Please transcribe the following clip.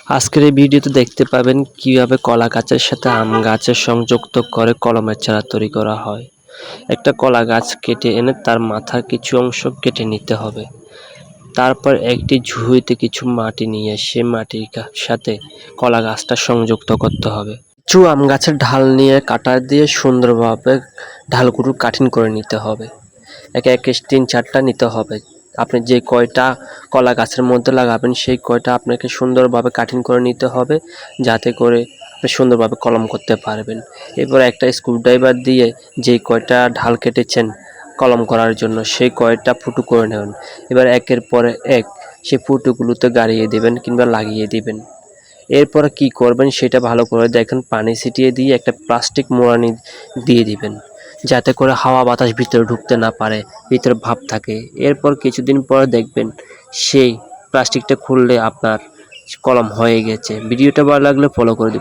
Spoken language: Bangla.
আজকের এই ভিডিওতে দেখতে পাবেন কিভাবে কলা গাছের সাথে আম গাছের সংযুক্ত করে কলমের চারা তৈরি করা হয়। একটা কলা গাছ কেটে এনে তার মাথার কিছু অংশ কেটে নিতে হবে। তারপর একটি ঝুড়িতে কিছু মাটি নিয়ে সে মাটির সাথে কলা গাছটা সংযুক্ত করতে হবে। কিছু আম গাছের ঢাল নিয়ে কাটার দিয়ে সুন্দরভাবে ঢালগুলো কাঠিন করে নিতে হবে। একে একে ৩-৪টা নিতে হবে। আপনি যে কয়টা কলা গাছের মধ্যে লাগাবেন সেই কয়টা আপনাকে সুন্দরভাবে কাটিং করে নিতে হবে, যাতে করে আপনি সুন্দরভাবে কলম করতে পারবেন। এরপর একটা স্ক্রুড্রাইভার দিয়ে যে কয়টা ঢাল কেটেছেন কলম করার জন্য সেই কয়টা ফুটো করে নেবেন। এবার একের পরে এক সেই ফুটোগুলোতে গাড়িয়ে দেবেন কিংবা লাগিয়ে দিবেন। এরপরে কি করবেন সেটা ভালো করে দেখেন, পানি ছিটিয়ে দিয়ে একটা প্লাস্টিক মোড়ানি দিয়ে দিবেন, যাতে করে হাওয়া বাতাস ভিতরে ঢুকতে না পারে, ভিতরে ভাপ থাকে। এরপর কিছুদিন পরে দেখবেন সেই প্লাস্টিকটা খুললে আপনার কলম হয়ে গেছে। ভিডিওটা ভালো লাগলে ফলো করে দিবেন।